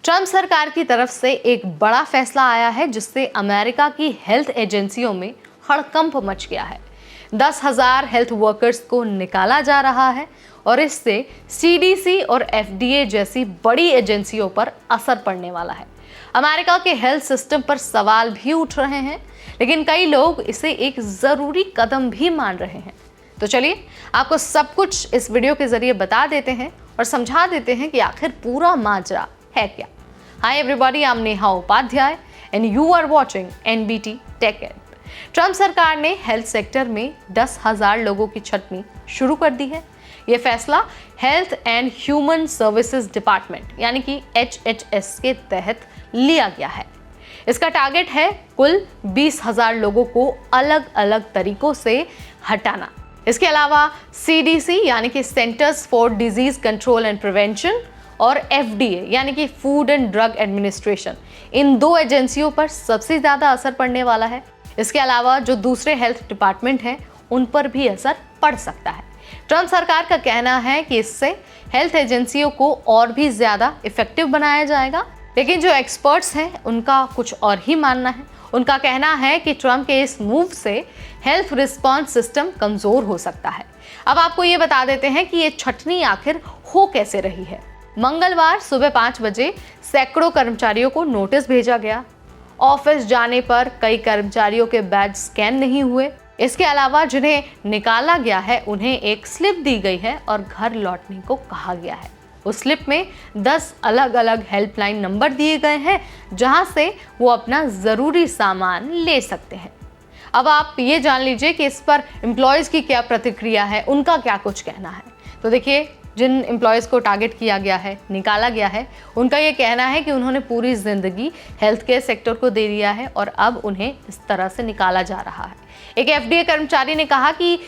Trump सरकार की तरफ से एक बड़ा फैसला आया है जिससे अमेरिका की हेल्थ एजेंसियों में हड़कंप मच गया है। 10,000 हेल्थ वर्कर्स को निकाला जा रहा है और इससे सीडीसी और एफडीए जैसी बड़ी एजेंसियों पर असर पड़ने वाला है। अमेरिका के हेल्थ सिस्टम पर सवाल भी उठ रहे हैं, लेकिन कई लोग इसे एक ज़रूरी कदम भी मान रहे हैं। तो चलिए आपको सब कुछ इस वीडियो के जरिए बता देते हैं और समझा देते हैं कि आखिर पूरा माजरा है क्या। Hi everybody, I am Neha Upadhyay and you are watching NBT tech ed. Trump सरकार ने हेल्थ सेक्टर में 10,000 लोगों की छंटनी शुरू कर दी है। यह फैसला health and human services department यानी कि HHS के तहत लिया गया है। इसका टारगेट है कुल 20,000 लोगों को अलग अलग तरीकों से हटाना। इसके अलावा CDC यानी कि centres for disease control and prevention और FDA यानी कि फूड एंड ड्रग एडमिनिस्ट्रेशन, इन दो एजेंसियों पर सबसे ज़्यादा असर पड़ने वाला है। इसके अलावा जो दूसरे हेल्थ डिपार्टमेंट हैं उन पर भी असर पड़ सकता है। ट्रम्प सरकार का कहना है कि इससे हेल्थ एजेंसियों को और भी ज़्यादा इफेक्टिव बनाया जाएगा, लेकिन जो एक्सपर्ट्स हैं उनका कुछ और ही मानना है। उनका कहना है कि ट्रम्प के इस मूव से हेल्थ रिस्पॉन्स सिस्टम कमज़ोर हो सकता है। अब आपको ये बता देते हैं कि ये छंटनी आखिर हो कैसे रही है। मंगलवार सुबह 5 बजे सैकड़ों कर्मचारियों को नोटिस भेजा गया। ऑफिस जाने पर कई कर्मचारियों के बैज स्कैन नहीं हुए। इसके अलावा जिन्हें निकाला गया है उन्हें एक स्लिप दी गई है और घर लौटने को कहा गया है। उस स्लिप में 10 अलग अलग हेल्पलाइन नंबर दिए गए हैं जहां से वो अपना ज़रूरी सामान ले सकते हैं। अब आप ये जान लीजिए कि इस पर एम्प्लॉयज़ की क्या प्रतिक्रिया है, उनका क्या कुछ कहना है। तो देखिए, जिन एम्प्लॉयज़ को टारगेट किया गया है, निकाला गया है, उनका ये कहना है कि उन्होंने पूरी ज़िंदगी हेल्थ केयर सेक्टर को दे दिया है और अब उन्हें इस तरह से निकाला जा रहा है। एक FDA कर्मचारी ने कहा कि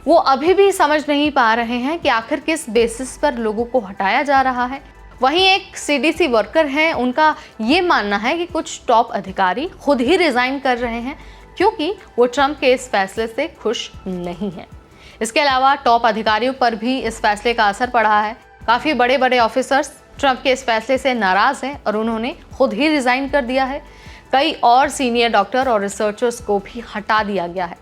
वो अभी भी समझ नहीं पा रहे हैं कि आखिर किस बेसिस पर लोगों को हटाया जा रहा है। वहीं एक CDC वर्कर हैं, उनका ये मानना है कि कुछ टॉप अधिकारी खुद ही रिज़ाइन कर रहे हैं क्योंकि वो ट्रम्प के इस फैसले से खुश नहीं हैं। इसके अलावा टॉप अधिकारियों पर भी इस फैसले का असर पड़ा है। काफ़ी बड़े बड़े ऑफिसर्स ट्रम्प के इस फैसले से नाराज़ हैं और उन्होंने खुद ही रिज़ाइन कर दिया है। कई और सीनियर डॉक्टर और रिसर्चर्स को भी हटा दिया गया है।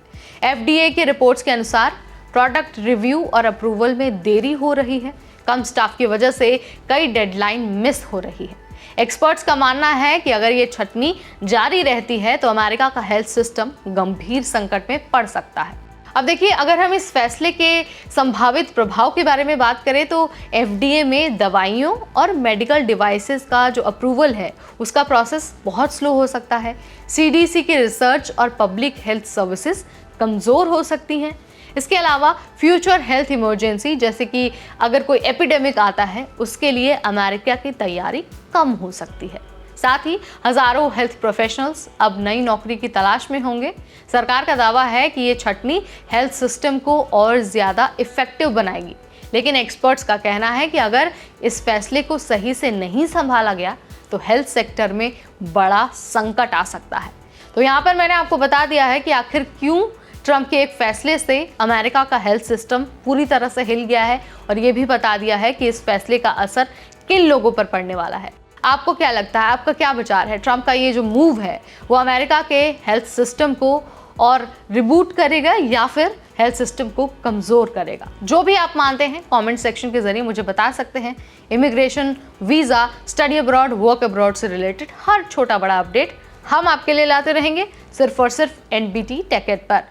FDA की रिपोर्ट्स के अनुसार प्रोडक्ट रिव्यू और अप्रूवल में देरी हो रही है। कम स्टाफ की वजह से कई डेडलाइन मिस हो रही है। एक्सपर्ट्स का मानना है कि अगर ये छंटनी जारी रहती है तो अमेरिका का हेल्थ सिस्टम गंभीर संकट में पड़ सकता है। अब देखिए, अगर हम इस फैसले के संभावित प्रभाव के बारे में बात करें तो FDA में दवाइयों और मेडिकल डिवाइसेस का जो अप्रूवल है उसका प्रोसेस बहुत स्लो हो सकता है। CDC की रिसर्च और पब्लिक हेल्थ सर्विसेज कमज़ोर हो सकती हैं। इसके अलावा फ्यूचर हेल्थ इमरजेंसी जैसे कि अगर कोई एपिडेमिक आता है उसके लिए अमेरिका की तैयारी कम हो सकती है। साथ ही हजारों हेल्थ प्रोफेशनल्स अब नई नौकरी की तलाश में होंगे। सरकार का दावा है कि ये छंटनी हेल्थ सिस्टम को और ज़्यादा इफेक्टिव बनाएगी, लेकिन एक्सपर्ट्स का कहना है कि अगर इस फैसले को सही से नहीं संभाला गया तो हेल्थ सेक्टर में बड़ा संकट आ सकता है। तो यहाँ पर मैंने आपको बता दिया है कि आखिर क्यों ट्रम्प के एक फैसले से अमेरिका का हेल्थ सिस्टम पूरी तरह से हिल गया है और ये भी बता दिया है कि इस फैसले का असर किन लोगों पर पड़ने वाला है। आपको क्या लगता है, आपका क्या विचार है? ट्रम्प का ये जो मूव है वो अमेरिका के हेल्थ सिस्टम को और रिबूट करेगा या फिर हेल्थ सिस्टम को कमज़ोर करेगा? जो भी आप मानते हैं कमेंट सेक्शन के जरिए मुझे बता सकते हैं। Immigration, visa, study abroad, work abroad से रिलेटेड हर छोटा बड़ा अपडेट हम आपके लिए लाते रहेंगे सिर्फ और सिर्फ NBT टेक एड पर।